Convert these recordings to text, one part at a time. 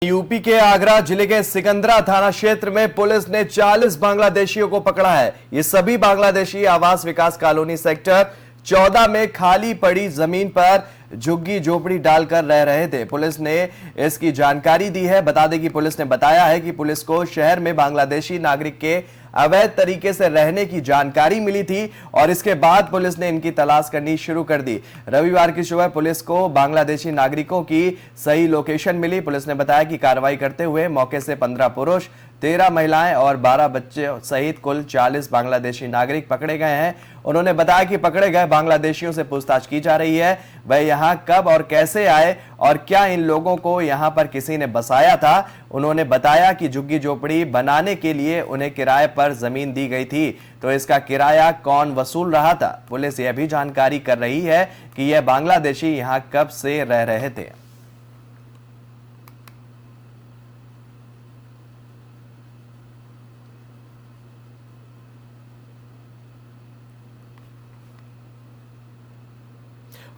UP के आगरा जिले के सिकंदरा थाना क्षेत्र में पुलिस ने 40 बांग्लादेशियों को पकड़ा है। ये सभी बांग्लादेशी आवास विकास कॉलोनी सेक्टर 14 में खाली पड़ी जमीन पर झुग्गी झोपड़ी डालकर रह रहे थे। पुलिस ने इसकी जानकारी दी है। बता दें कि पुलिस ने बताया है कि पुलिस को शहर में बांग्लादेशी नागरिक के अवैध तरीके से रहने की जानकारी मिली थी और इसके बाद पुलिस ने इनकी तलाश करनी शुरू कर दी। रविवार की सुबह पुलिस को बांग्लादेशी नागरिकों की सही लोकेशन मिली। पुलिस ने बताया कि कार्रवाई करते हुए मौके से 15 पुरुष, 13 महिलाएं और 12 बच्चे सहित कुल 40 बांग्लादेशी नागरिक पकड़े गए हैं। उन्होंने बताया कि पकड़े गए बांग्लादेशियों से पूछताछ की जा रही है। वह यहां कब और कैसे आए और क्या इन लोगों को यहां पर किसी ने बसाया था। उन्होंने बताया कि झुग्गी झोपड़ी बनाने के लिए उन्हें किराए पर जमीन दी गई थी, तो इसका किराया कौन वसूल रहा था। पुलिस यह भी जानकारी कर रही है कि यह बांग्लादेशी यहां कब से रह रहे थे।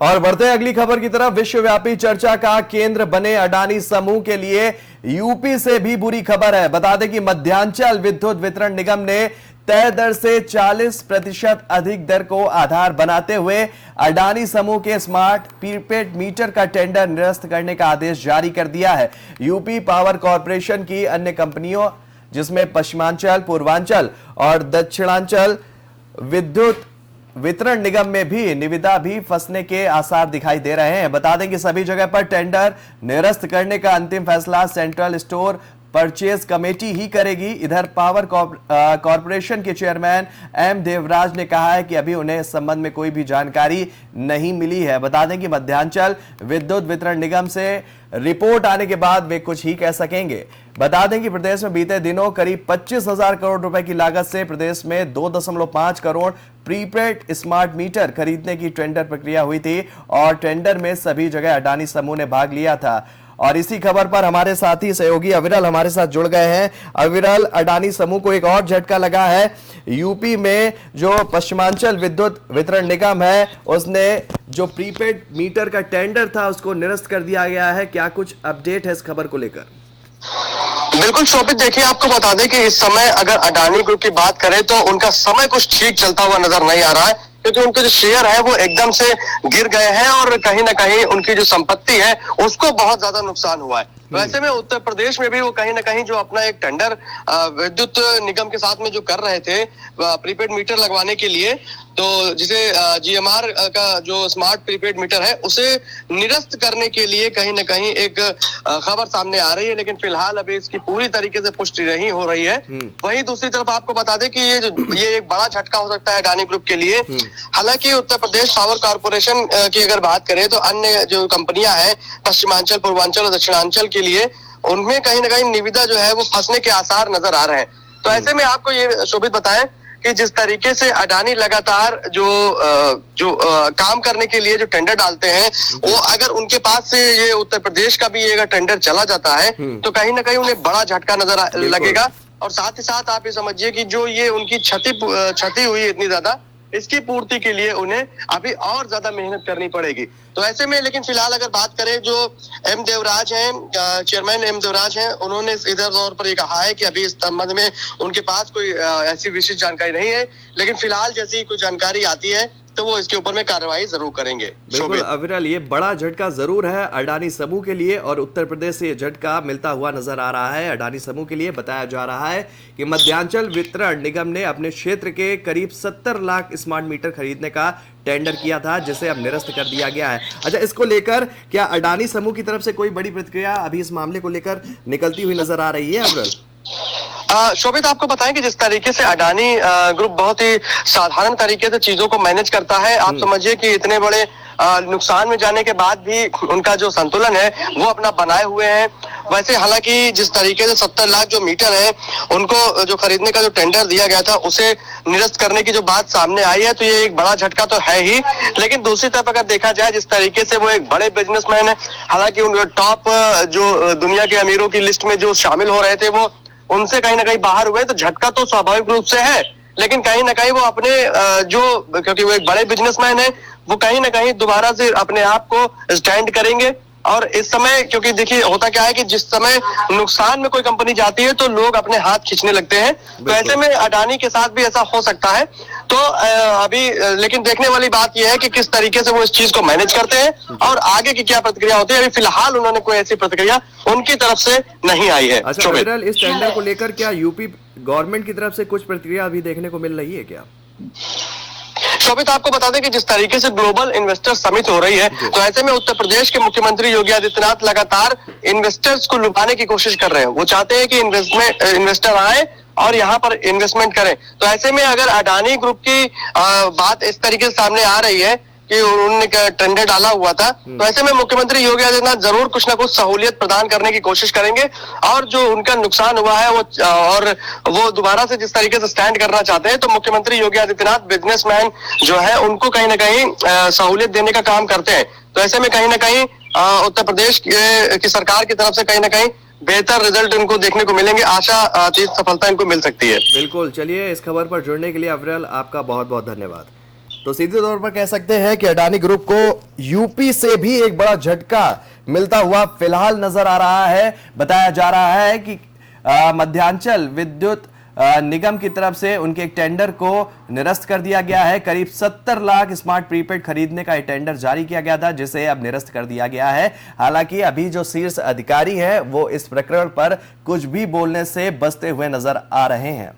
और बढ़ते हैं अगली खबर की तरफ। विश्वव्यापी चर्चा का केंद्र बने अडानी समूह के लिए यूपी से भी बुरी खबर है। बता दें कि मध्यांचल विद्युत वितरण निगम ने तय दर से 40% अधिक दर को आधार बनाते हुए अडानी समूह के स्मार्ट प्रीपेड मीटर का टेंडर निरस्त करने का आदेश जारी कर दिया है। यूपी पावर कॉरपोरेशन की अन्य कंपनियों जिसमें पश्चिमांचल, पूर्वांचल और दक्षिणांचल विद्युत वितरण निगम में भी निविदा भी फंसने के आसार दिखाई दे रहे हैं। बता दें कि सभी जगह पर टेंडर निरस्त करने का अंतिम फैसला सेंट्रल स्टोर परचेज कमेटी ही करेगी। इधर पावर कॉरपोरेशन के चेयरमैन एम देवराज ने कहा है कि अभी उन्हें इस संबंध में कोई भी जानकारी नहीं मिली है। बता दें कि मध्यांचल विद्युत वितरण निगम से रिपोर्ट आने के बाद वे कुछ ही कह सकेंगे। बता दें कि प्रदेश में बीते दिनों करीब 25,000 करोड़ रुपए की लागत से प्रदेश में 2.5 करोड़ प्रीपेड स्मार्ट मीटर खरीदने की टेंडर प्रक्रिया हुई थी और टेंडर में सभी जगह अडानी समूह ने भाग लिया था। और इसी खबर पर हमारे साथी सहयोगी अविरल हमारे साथ जुड़ गए हैं। अविरल, अडानी समूह को एक और झटका लगा है। यूपी में जो पश्चिमांचल विद्युत वितरण निगम है उसने जो प्रीपेड मीटर का टेंडर था उसको निरस्त कर दिया गया है। क्या कुछ अपडेट है इस खबर को लेकर? बिल्कुल शोभित, देखिए आपको बता दें कि इस समय अगर अडानी ग्रुप की बात करें तो उनका समय कुछ ठीक चलता हुआ नजर नहीं आ रहा है, क्योंकि उनके जो शेयर है वो एकदम से गिर गए हैं और कहीं ना कहीं उनकी जो संपत्ति है उसको बहुत ज्यादा नुकसान हुआ है। वैसे में उत्तर प्रदेश में भी वो कहीं ना कहीं जो अपना एक टेंडर विद्युत निगम के साथ में जो कर रहे थे प्रीपेड मीटर लगवाने के लिए, तो जिसे जीएमआर का जो स्मार्ट प्रीपेड मीटर है उसे निरस्त करने के लिए कहीं ना कहीं एक खबर सामने आ रही है, लेकिन फिलहाल अभी इसकी पूरी तरीके से पुष्टि नहीं हो रही है। वहीं दूसरी तरफ आपको बता दें कि ये एक बड़ा झटका हो सकता है अडानी ग्रुप के लिए। हालांकि उत्तर प्रदेश पावर कॉरपोरेशन की अगर बात करें तो अन्य जो कंपनियां हैं पश्चिमांचल, पूर्वांचल और दक्षिणांचल के लिए उनमें कहीं ना कहीं निविदा जो है वो फंसने के आसार नजर आ रहे हैं। तो ऐसे में आपको ये शोभित बताएं कि जिस तरीके से अडानी लगातार जो काम करने के लिए जो टेंडर डालते हैं वो अगर उनके पास से ये उत्तर प्रदेश का भी अगर टेंडर चला जाता है तो कहीं ना कहीं उन्हें बड़ा झटका नजर लगेगा। और साथ ही साथ आप ये समझिए कि जो ये उनकी क्षति हुई इतनी ज्यादा, इसकी पूर्ति के लिए उन्हें अभी और ज्यादा मेहनत करनी पड़ेगी। तो ऐसे में लेकिन फिलहाल अगर बात करें जो एम देवराज हैं, चेयरमैन एम देवराज हैं, उन्होंने इधर तौर पर ये कहा है कि अभी इस संबंध में उनके पास कोई ऐसी विशेष जानकारी नहीं है, लेकिन फिलहाल जैसी कोई जानकारी आती है तो वो इसके ऊपर में कार्रवाई जरूर करेंगे। बिल्कुल अविरल, ये बड़ा झटका जरूर है अडानी समूह के लिए और उत्तर प्रदेश से ये झटका मिलता हुआ नजर आ रहा है। अडानी समूह के लिए बताया जा रहा है कि मध्यांचल वितरण निगम ने अपने क्षेत्र के करीब 70 लाख स्मार्ट मीटर खरीदने का टेंडर किया था, जिसे अब निरस्त कर दिया गया है। अच्छा, इसको लेकर क्या अडानी समूह की तरफ से कोई बड़ी प्रतिक्रिया अभी इस मामले को लेकर निकलती हुई नजर आ रही है? अविरल शोभित, आपको बताएं कि जिस तरीके से अडानी ग्रुप बहुत ही साधारण तरीके से चीजों को मैनेज करता है, आप समझिए कि इतने बड़े नुकसान में जाने के बाद भी उनका जो संतुलन है वो अपना बनाए हुए हैं। वैसे हालांकि जिस तरीके से 70 लाख जो मीटर है उनको जो खरीदने का जो टेंडर दिया गया था उसे निरस्त करने की जो बात सामने आई है तो ये एक बड़ा झटका तो है ही, लेकिन दूसरी तरफ अगर देखा जाए जिस तरीके से वो एक बड़े बिजनेसमैन है, हालांकि उन टॉप जो दुनिया के अमीरों की लिस्ट में जो शामिल हो रहे थे वो उनसे कहीं ना कहीं बाहर हुए, तो झटका तो स्वाभाविक रूप से है, लेकिन कहीं ना कहीं वो अपने क्योंकि वो एक बड़े बिजनेसमैन है, वो कहीं ना कहीं दोबारा से अपने आप को स्टैंड करेंगे और इस समय क्योंकि देखिए होता क्या है कि जिस समय नुकसान में कोई कंपनी जाती है तो लोग अपने हाथ खींचने लगते हैं, तो ऐसे में अडानी के साथ भी ऐसा हो सकता है। तो अभी लेकिन देखने वाली बात यह है कि किस तरीके से वो इस चीज को मैनेज करते हैं और आगे की क्या प्रतिक्रिया होती है। अभी फिलहाल उन्होंने कोई ऐसी प्रतिक्रिया उनकी तरफ से नहीं आई है। अच्छा अविरल, इस टेंडर को लेकर क्या यूपी गवर्नमेंट की तरफ से कुछ प्रतिक्रिया अभी देखने को मिल रही है क्या? शोभित, आपको बता दें कि जिस तरीके से ग्लोबल इन्वेस्टर समिट हो रही है, तो ऐसे में उत्तर प्रदेश के मुख्यमंत्री योगी आदित्यनाथ लगातार इन्वेस्टर्स को लुभाने की कोशिश कर रहे हैं। वो चाहते हैं कि इन्वेस्टर आए और यहाँ पर इन्वेस्टमेंट करें। तो ऐसे में अगर अडानी ग्रुप की बात इस तरीके से सामने आ रही है कि उन्होंने टेंडर डाला हुआ था, तो ऐसे में मुख्यमंत्री योगी आदित्यनाथ जरूर कुछ ना कुछ सहूलियत प्रदान करने की कोशिश करेंगे और जो उनका नुकसान हुआ है वो दोबारा से जिस तरीके से स्टैंड करना चाहते हैं, तो मुख्यमंत्री योगी आदित्यनाथ बिजनेसमैन जो है उनको कहीं ना कहीं सहूलियत देने का काम करते हैं। तो ऐसे में कहीं ना कहीं उत्तर प्रदेश की सरकार की तरफ से कहीं ना कहीं बेहतर रिजल्ट इनको देखने को मिलेंगे। आशा सफलता इनको मिल सकती है। बिल्कुल, चलिए इस खबर पर जुड़ने के लिए अविरल आपका बहुत बहुत धन्यवाद। तो सीधे तौर पर कह सकते हैं कि अडानी ग्रुप को यूपी से भी एक बड़ा झटका मिलता हुआ फिलहाल नजर आ रहा है। बताया जा रहा है कि मध्यांचल विद्युत निगम की तरफ से उनके एक टेंडर को निरस्त कर दिया गया है। करीब 70 लाख स्मार्ट प्रीपेड खरीदने का एक टेंडर जारी किया गया था, जिसे अब निरस्त कर दिया गया है। हालांकि अभी जो शीर्ष अधिकारी हैं वो इस प्रकरण पर कुछ भी बोलने से बचते हुए नजर आ रहे हैं।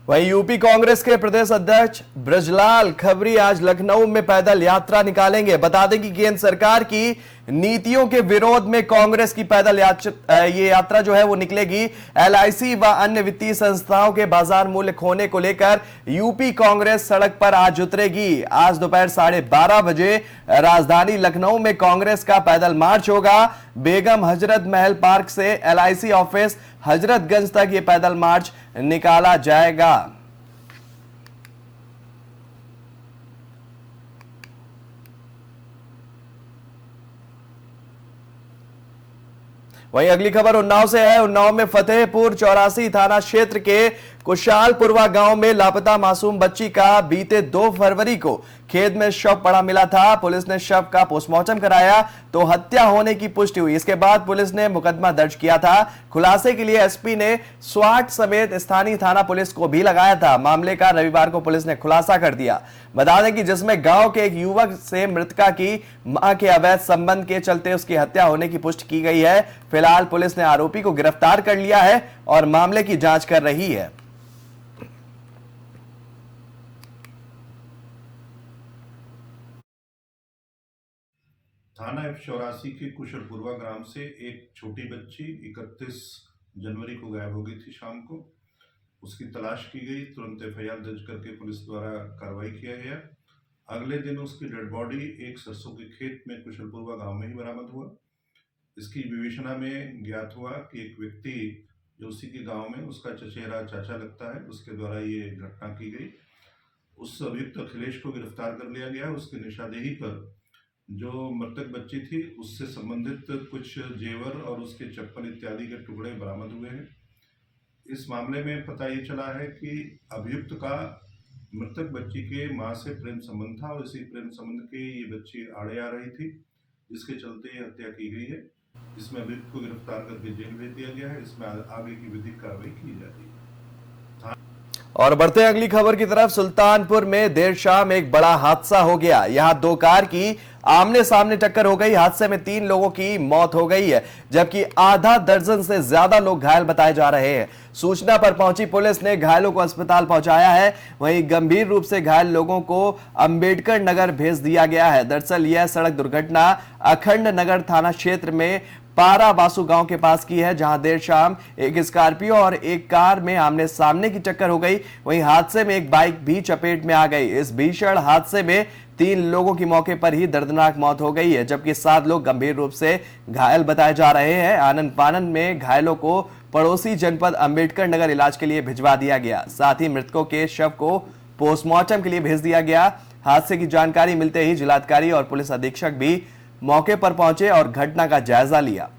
वहीं यूपी कांग्रेस के प्रदेश अध्यक्ष ब्रजलाल खबरी आज लखनऊ में पैदल यात्रा निकालेंगे। बता दें कि केंद्र सरकार की नीतियों के विरोध में कांग्रेस की पैदल ये यात्रा जो है वो निकलेगी। एलआईसी व अन्य वित्तीय संस्थाओं के बाजार मूल्य खोने को लेकर यूपी कांग्रेस सड़क पर आज उतरेगी। आज दोपहर 12:30 बजे राजधानी लखनऊ में कांग्रेस का पैदल मार्च होगा। बेगम हजरत महल पार्क से एलआईसी ऑफिस हजरतगंज तक ये पैदल मार्च निकाला जाएगा। वहीं अगली खबर उन्नाव से है। उन्नाव में फतेहपुर 84 थाना क्षेत्र के कुशालपुरवा गांव में लापता मासूम बच्ची का बीते 2 फरवरी को खेत में शव पड़ा मिला था। पुलिस ने शव का पोस्टमार्टम कराया तो हत्या होने की पुष्टि हुई। इसके बाद पुलिस ने मुकदमा दर्ज किया था। खुलासे के लिए एसपी ने स्वाट समेत स्थानीय थाना पुलिस को भी लगाया था। मामले का रविवार को पुलिस ने खुलासा कर दिया। बता दें कि जिसमें गांव के एक युवक से मृतका की मां के अवैध संबंध के चलते उसकी हत्या होने की पुष्टि की गई है। फिलहाल पुलिस ने आरोपी को गिरफ्तार कर लिया है और मामले की जांच कर रही है। थाना F84 के कुशलपुरवा ग्राम से एक छोटी बच्ची 31 जनवरी को गायब हो गई थी। शाम को उसकी तलाश की गई, तुरंत FIR दर्ज करके पुलिस द्वारा कार्रवाई किया गया। अगले दिन उसकी डेड बॉडी एक सरसों के खेत में कुशलपुरवा गांव में ही बरामद हुआ। इसकी विवेचना में ज्ञात हुआ कि एक व्यक्ति जो उसी के गांव में उसका चचेरा चाचा लगता है, उसके द्वारा ये घटना की गई। उस अभियुक्त अखिलेश को गिरफ्तार कर लिया गया। उसकी निशानदेही पर जो मृतक बच्ची थी उससे संबंधित कुछ जेवर और उसके चप्पल इत्यादि के टुकड़े बरामद हुए हैं। इस मामले में पता ये चला है कि अभियुक्त का मृतक बच्ची के मां से प्रेम संबंध था और इसी प्रेम संबंध के ये बच्ची आड़े आ रही थी, जिसके चलते ये हत्या की गई है। इसमें अभियुक्त को गिरफ्तार करके जेल भेज दिया गया है। इसमें आगे की विधिक कार्रवाई की जाती है। और बढ़ते हैं अगली खबर की तरफ। सुल्तानपुर में देर शाम एक बड़ा हादसा हो गया। यहां 2 कार की आमने सामने टक्कर हो गई। हादसे में 3 लोगों की मौत हो गई है, जबकि आधा दर्जन से ज्यादा लोग घायल बताए जा रहे हैं। सूचना पर पहुंची पुलिस ने घायलों को अस्पताल पहुंचाया है। वहीं गंभीर रूप से घायल लोगों को अंबेडकर नगर भेज दिया गया है। दरअसल यह सड़क दुर्घटना अखंड नगर थाना क्षेत्र में पारा बासु गांव के पास की है, जहां देर शाम एक स्कॉर्पियो और एक कार में आमने सामने की टक्कर हो गई। वहीं हादसे में एक बाइक भी चपेट में आ गई। इस भीषण हादसे में 3 लोगों की मौके पर ही दर्दनाक मौत हो गई है, जबकि 7 लोग गंभीर रूप से घायल बताए जा रहे हैं। आनंद फानन में घायलों को पड़ोसी जनपद अंबेडकर नगर इलाज के लिए भिजवा दिया गया। साथ ही मृतकों के शव को पोस्टमार्टम के लिए भेज दिया गया। हादसे की जानकारी मिलते ही जिलाधिकारी और पुलिस अधीक्षक भी मौके पर पहुंचे और घटना का जायजा लिया।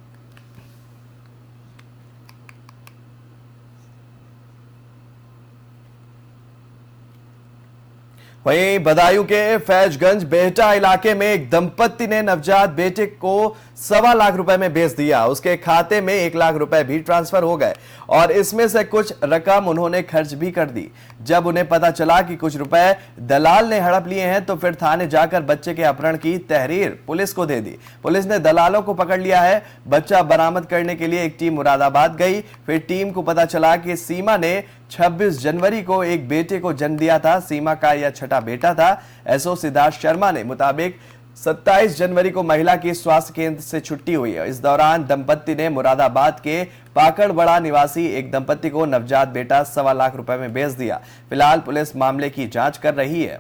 वहीं बदायूं के फैजगंज बेहटा इलाके में एक दंपत्ति ने नवजात बेटे को 1.25 लाख रुपए में बेच दिया। उसके खाते में 1 लाख रुपए भी ट्रांसफर हो गए और इसमें से कुछ रकम उन्होंने खर्च भी कर दी। जब उन्हें पता चला कि कुछ रुपए दलाल ने हड़प लिए हैं तो फिर थाने जाकर बच्चे के अपहरण की तहरीर पुलिस को दे दी। पुलिस ने दलालों को पकड़ लिया है। बच्चा बरामद करने के लिए एक टीम मुरादाबाद गई। फिर टीम को पता चला कि सीमा ने 26 जनवरी को एक बेटे को जन्म दिया था। सीमा का यह छठा बेटा था। एसओ सिद्धार्थ शर्मा ने मुताबिक 27 जनवरी को महिला की स्वास्थ्य केंद्र से छुट्टी हुई है। इस दौरान दंपत्ति ने मुरादाबाद के पाकड़बड़ा निवासी एक दंपत्ति को नवजात बेटा 1.25 लाख रुपए में बेच दिया। फिलहाल पुलिस मामले की जांच कर रही है।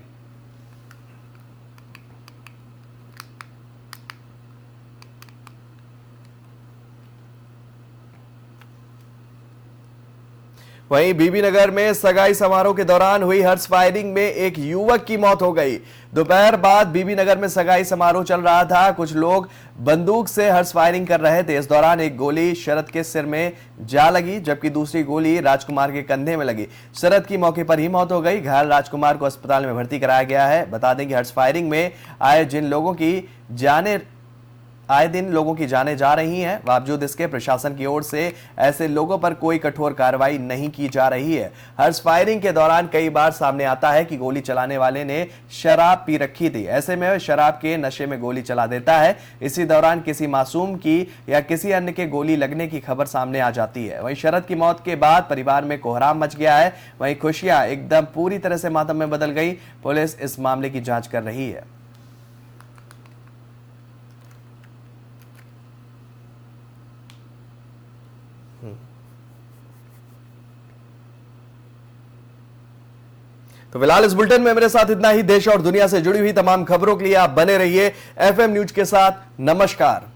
वहीं बीबीनगर में सगाई समारोह के दौरान हुई हर्ष फायरिंग में एक युवक की मौत हो गई। दोपहर बाद बीबीनगर में सगाई समारोह चल रहा था। कुछ लोग बंदूक से हर्ष फायरिंग कर रहे थे। इस दौरान एक गोली शरद के सिर में जा लगी, जबकि दूसरी गोली राजकुमार के कंधे में लगी। शरद की मौके पर ही मौत हो गई। घायल राजकुमार को अस्पताल में भर्ती कराया गया है। बता दें कि हर्ष फायरिंग में आए दिन लोगों की जानें जा रही हैं। बावजूद इसके प्रशासन की ओर से ऐसे लोगों पर कोई कठोर कार्रवाई नहीं की जा रही है। हर्ष फायरिंग के दौरान कई बार सामने आता है कि गोली चलाने वाले ने शराब पी रखी थी। ऐसे में वह शराब के नशे में गोली चला देता है। इसी दौरान किसी मासूम की या किसी अन्य के गोली लगने की खबर सामने आ जाती है। वहीं शरद की मौत के बाद परिवार में कोहराम मच गया है। वहीं खुशियां एकदम पूरी तरह से मातम में बदल गई। पुलिस इस मामले की जांच कर रही है। तो फिलहाल इस बुलेटिन में मेरे साथ इतना ही। देश और दुनिया से जुड़ी हुई तमाम खबरों के लिए आप बने रहिए एफएम न्यूज के साथ। नमस्कार।